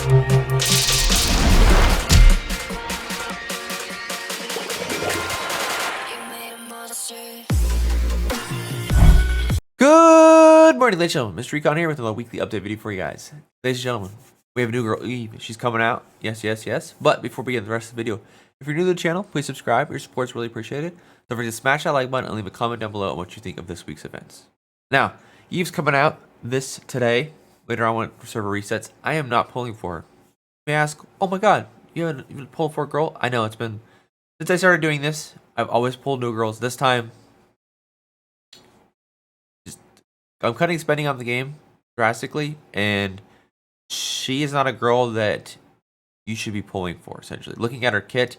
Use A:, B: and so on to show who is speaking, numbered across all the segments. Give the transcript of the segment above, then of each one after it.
A: Good morning, ladies and gentlemen. MrRecon here with a weekly update video for you guys. Ladies and gentlemen, we have a new girl, Eve. She's coming out. Yes, yes, yes. But before we get the rest of the video, if you're new to the channel, please subscribe. Your support's really appreciated. Don't forget to smash that like button and leave a comment down below on what you think of this week's events. Now, Eve's coming out today. Later on when server resets. I am not pulling for her. You may ask, oh my god, you haven't pulled for a girl? I know, it's been, since I started doing this, I've always pulled new girls. This time, I'm cutting spending on the game drastically, and she is not a girl that you should be pulling for, essentially. Looking at her kit,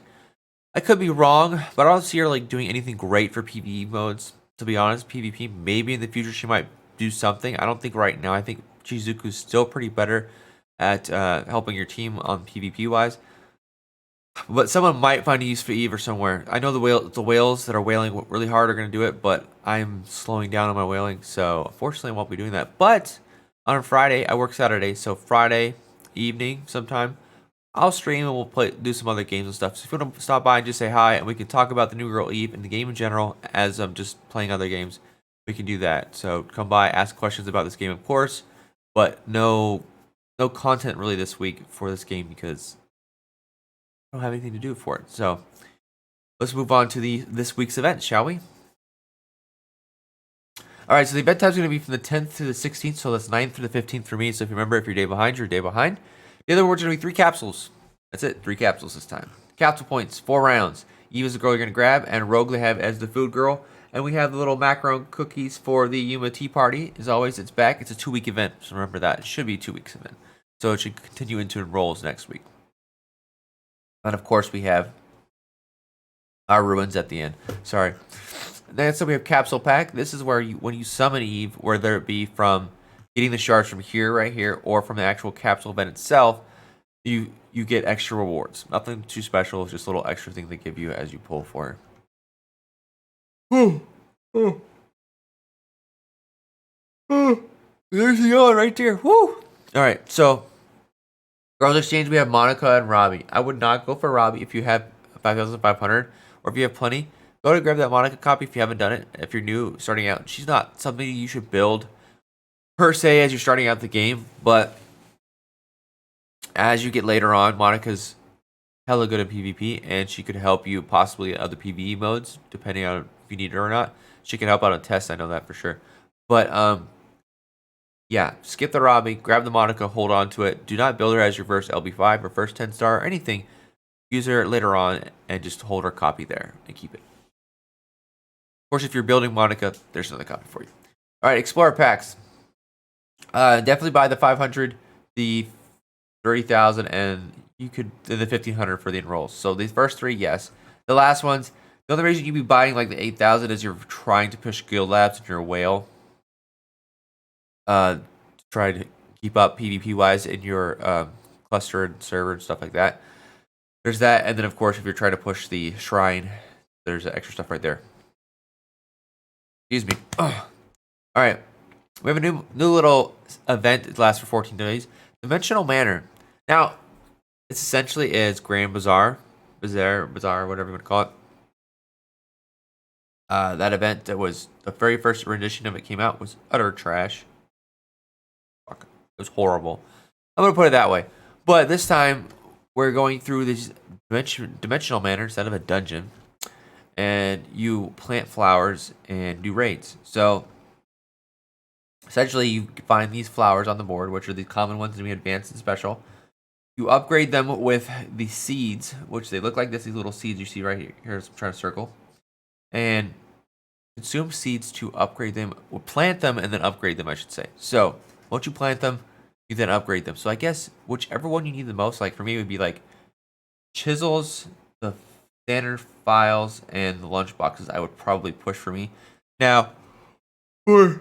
A: I could be wrong, but I don't see her like doing anything great for PvE modes, to be honest. PvP, maybe in the future she might do something. I don't think right now. I think Chizuku's still pretty better at helping your team on PvP wise. But someone might find a use for Eve or somewhere. I know the whales that are whaling really hard are going to do it, but I'm slowing down on my whaling, so unfortunately I won't be doing that. But on Friday, I work Saturday, so Friday evening sometime, I'll stream and we'll do some other games and stuff. So if you want to stop by and just say hi, and we can talk about the new girl Eve and the game in general as I'm just playing other games, we can do that. So come by, ask questions about this game, of course, but no content really this week for this game because I don't have anything to do for it. So let's move on to this week's event, shall we? All right, so the event time is going to be from the 10th to the 16th, so that's 9th through the 15th for me. So if you remember, if you're a day behind, you're a day behind. The other words are going to be 3 capsules. That's it, 3 capsules this time. Capsule points, 4 rounds. Eve is the girl you're going to grab, and Rogue they have as the food girl. And we have the little macaron cookies for the Yuma Tea Party. As always, it's back. It's a 2-week event, so remember that. It should be a 2 weeks event. So it should continue into enrolls next week. And of course, we have our ruins at the end. Sorry. Next up, we have Capsule Pack. This is where when you summon Eve, whether it be from getting the shards from here, right here, or from the actual capsule event itself, you get extra rewards. Nothing too special, just a little extra thing they give you as you pull for her. There's the yellow right there. Woo! All right, so Girls Exchange, we have Monica and Robbie. I would not go for Robbie if you have 5,500, or if you have plenty. Go to grab that Monica copy if you haven't done it. If you're new, starting out, she's not something you should build per se as you're starting out the game, but as you get later on, Monica's hella good at PvP, and she could help you possibly in other PvE modes, depending on if you need her or not. She can help out on tests, I know that for sure. But yeah, skip the Robbie, grab the Monica, hold on to it. Do not build her as your first LB5 or first 10 star or anything. Use her later on and just hold her copy there and keep it. Of course, if you're building Monica, there's another copy for you. All right, Explorer packs. Definitely buy the 500, the 30,000, and you could the 1,500 for the enrolls. So these first 3, yes. The last ones, the only reason you'd be buying like the 8,000 is you're trying to push Guild Labs and you're a whale. Try to keep up PvP wise in your cluster and server and stuff like that. There's that, and then of course if you're trying to push the shrine, there's extra stuff right there. Excuse me. All right, we have a new little event. It lasts for 14 days. Dimensional Manor. Now, it essentially is Grand Bazaar, whatever you want to call it. That event that was the very first rendition of it came out was utter trash. It was horrible. I'm going to put it that way. But this time, we're going through these dimensional manor instead of a dungeon. And you plant flowers and do raids. So, essentially, you find these flowers on the board, which are the common ones, and we advanced and special. You upgrade them with the seeds, which they look like this. These little seeds you see right here. Here's I'm trying to circle. And consume seeds to upgrade them, or plant them and then upgrade them, I should say. So, once you plant them, you then upgrade them. So I guess whichever one you need the most, like for me, it would be like chisels, the standard files, and the lunch boxes. I would probably push for me. Now, for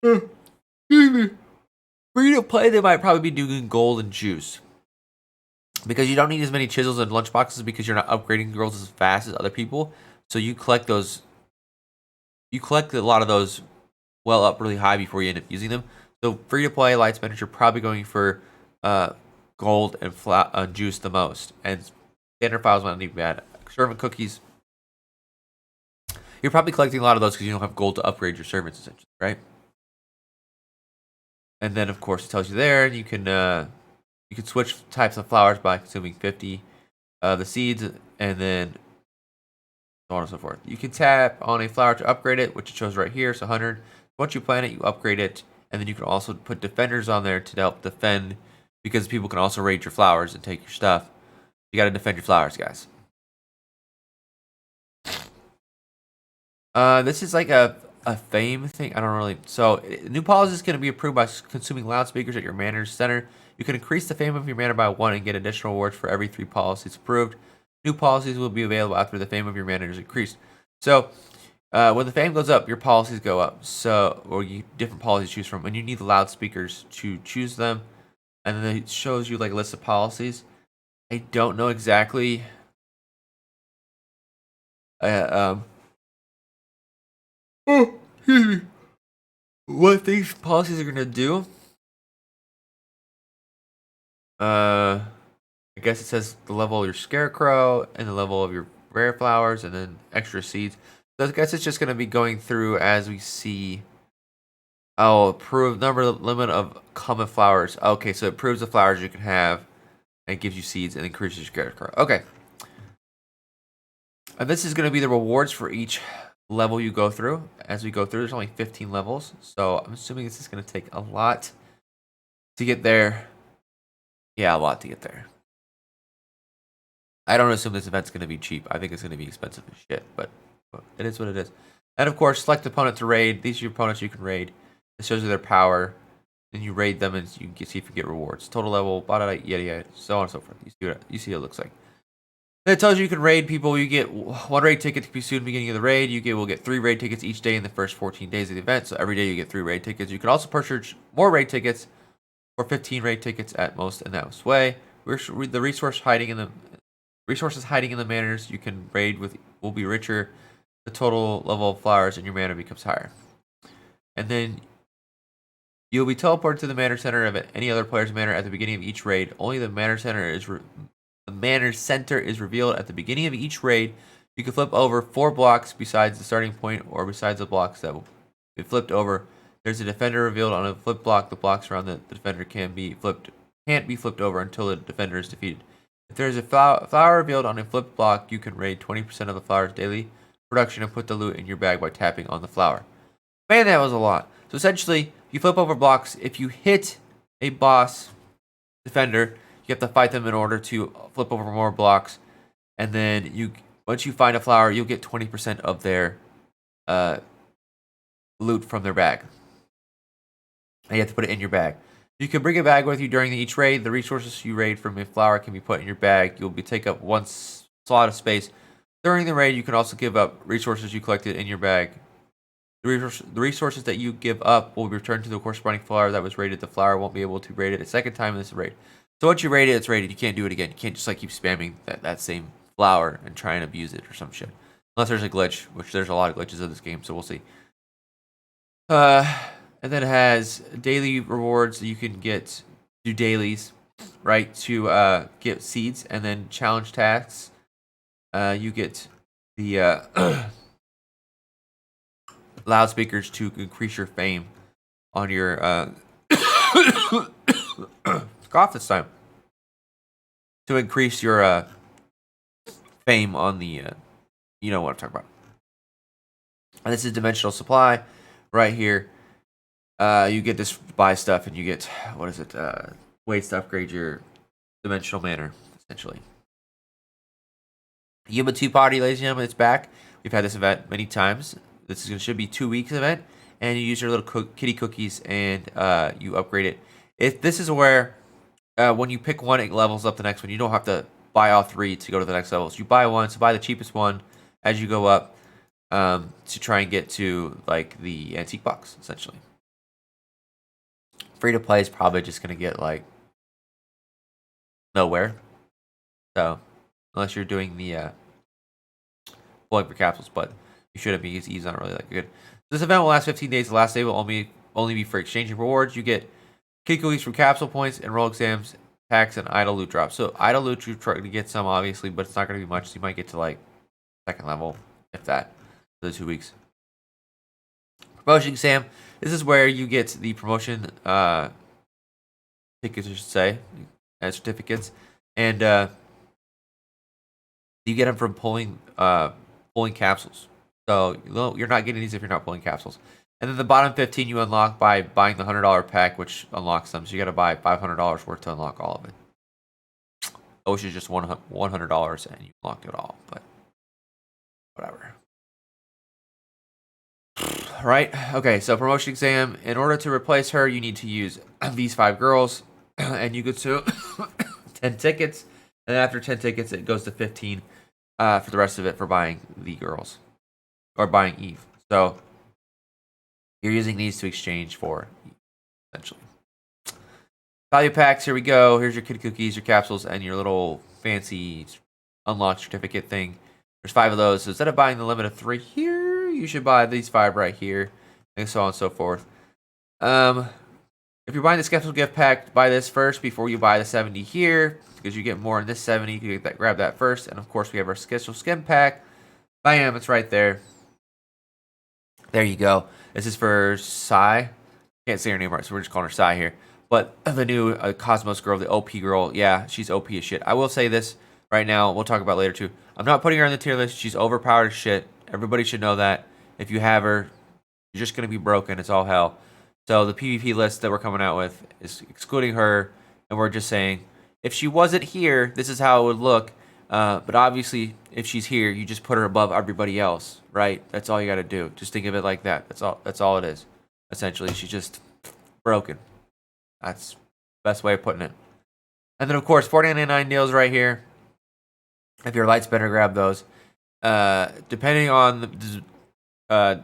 A: you to play, they might probably be doing gold and juice. Because you don't need as many chisels and lunch boxes because you're not upgrading girls as fast as other people. So you collect those. You collect a lot of those well up really high before you end up using them. So free to play, light spenders, you're probably going for gold and juice the most. And standard files might not even be bad. Servant cookies. You're probably collecting a lot of those because you don't have gold to upgrade your servants, essentially, right? And then, of course, it tells you there you can switch types of flowers by consuming 50 the seeds, and then so on and so forth. You can tap on a flower to upgrade it, which it shows right here. So 100. Once you plant it, you upgrade it, and then you can also put defenders on there to help defend, because people can also raid your flowers and take your stuff. You got to defend your flowers, guys. This is like a fame thing. I don't really. So new policy is going to be approved by consuming loudspeakers at your manor center. You can increase the fame of your manor by 1 and get additional rewards for every 3 policies approved. New policies will be available after the fame of your manor is increased. So when the fame goes up, your policies go up. So, or you different policies to choose from, and you need the loudspeakers to choose them. And then it shows you like a list of policies. I don't know exactly. What these policies are gonna do? I guess it says the level of your scarecrow and the level of your rare flowers, and then extra seeds. So I guess it's just gonna be going through as we see. Oh, approved number limit of common flowers. Okay, so it proves the flowers you can have, and it gives you seeds and increases your scarecrow. Okay, and this is gonna be the rewards for each level you go through. As we go through, there's only 15 levels, so I'm assuming this is going to take a lot to get there. Yeah, a lot to get there. I don't assume this event's going to be cheap. I think it's going to be expensive as shit, but it is what it is. And of course, select opponent to raid. These are your opponents you can raid. It shows you their power. Then you raid them, and you can see if you get rewards. Total level, yada yada, so on and so forth. You see what it looks like. It tells you can raid people. You get 1 raid ticket to be soon beginning of the raid. Will get 3 raid tickets each day in the first 14 days of the event. So every day you get 3 raid tickets. You can also purchase more raid tickets, or 15 raid tickets at most in that way. The resources hiding in the manors you can raid with will be richer. The total level of flowers in your manor becomes higher. And then you'll be teleported to the manor center of any other player's manor at the beginning of each raid. Only the manor center is revealed at the beginning of each raid. You can flip over 4 blocks besides the starting point, or besides the blocks that will be flipped over. There's a defender revealed on a flip block. The blocks around the defender can't be flipped over until the defender is defeated. If there's a flower revealed on a flip block, you can raid 20% of the flower's daily production and put the loot in your bag by tapping on the flower. Man, that was a lot. So essentially, you flip over blocks. If you hit a boss defender, you have to fight them in order to flip over more blocks, and then once you find a flower, you'll get 20% of their loot from their bag. And you have to put it in your bag. You can bring a bag with you during each raid. The resources you raid from a flower can be put in your bag. You'll take up 1 slot of space. During the raid, you can also give up resources you collected in your bag. The resources that you give up will be returned to the corresponding flower that was raided. The flower won't be able to raid it a second time in this raid. So once you raid it, it's raided. You can't do it again. You can't just like keep spamming that same flower and try and abuse it or some shit. Unless there's a glitch, which there's a lot of glitches in this game, so we'll see. And then it has daily rewards that you can do dailies, right, to get seeds, and then challenge tasks. You get the loudspeakers to increase your fame on your cough this time, to increase your fame on the you know what I'm talking about. And this is dimensional supply right here. You get this buy stuff, and you get ways to upgrade your dimensional manor, essentially. Human 2 Party, ladies and gentlemen, it's back. We've had this event many times. This should be 2 weeks event, and you use your little kitty cookies, and you upgrade it. This is where when you pick one, it levels up the next one. You don't have to buy all 3 to go to the next levels. You buy one, so buy the cheapest one as you go up to try and get to like the antique box, essentially. Free to play is probably just gonna get like nowhere. So unless you're doing the pulling for capsules, but you shouldn't be. He's not really that good. This event will last 15 days. The last day will only be for exchanging rewards. You get kitty cookies from capsule points and roll exams packs and idle loot drops. So idle loot, you try to get some, obviously, but it's not going to be much. So you might get to like 2nd level, if that, for the 2 weeks. Promotion exam. This is where you get the promotion tickets, I should say, and certificates, and you get them from pulling capsules. So you're not getting these if you're not pulling capsules. And then the bottom 15 you unlock by buying the $100 pack, which unlocks them. So you got to buy $500 worth to unlock all of it. I wish it was just $100 and you unlocked it all, but whatever. Right? Okay, so promotion exam. In order to replace her, you need to use these 5 girls, and you get to 10 tickets. And after 10 tickets, it goes to 15 for the rest of it for buying the girls or buying Eve. So you're using these to exchange for Eve, essentially. Value packs. Here we go. Here's your kid cookies, your capsules, and your little fancy unlock certificate thing. There's 5 of those. So instead of buying the limit of 3 here, you should buy these 5 right here, and so on and so forth. If you're buying this capsule gift pack, buy this first before you buy the 70 here, because you get more in this 70. You get that, grab that first, and of course we have our schedule skin pack. Bam, it's right there. There you go. This is for Sai. Can't say her name right, so we're just calling her Sai here. But the new Cosmos girl, the OP girl, yeah, she's OP as shit. I will say this right now. We'll talk about it later too. I'm not putting her on the tier list. She's overpowered as shit. Everybody should know that. If you have her, you're just going to be broken. It's all hell. So the PvP list that we're coming out with is excluding her, and we're just saying, if she wasn't here, this is how it would look. But obviously, if she's here, you just put her above everybody else, right? That's all you got to do. Just think of it like that. That's all it is. Essentially, she's just broken. That's the best way of putting it. And then, of course, 49.99 deals right here. If you're a light spender, grab those. Depending on the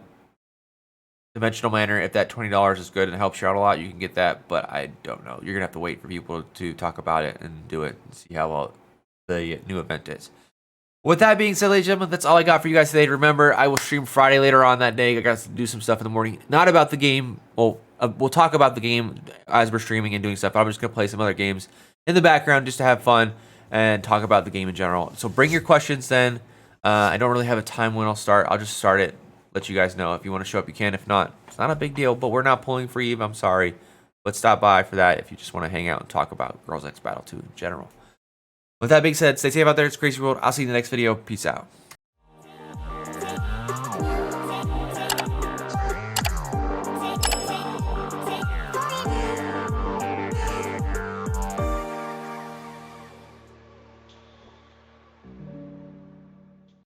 A: dimensional manner, if that $20 is good and helps you out a lot, you can get that. But I don't know. You're going to have to wait for people to talk about it and do it and see how well the new event is. With that being said, ladies and gentlemen, that's all I got for you guys today. Remember, I will stream Friday later on that day. I got to do some stuff in the morning. Not about the game. Well, we'll talk about the game as we're streaming and doing stuff. But I'm just going to play some other games in the background just to have fun and talk about the game in general. So bring your questions then. I don't really have a time when I'll start. I'll just start it. Let you guys know. If you want to show up, you can. If not, it's not a big deal. But we're not pulling for Eve. I'm sorry. But stop by for that if you just want to hang out and talk about Girls Next Battle 2 in general. With that being said, stay safe out there. It's a crazy world. I'll see you in the next video. Peace out.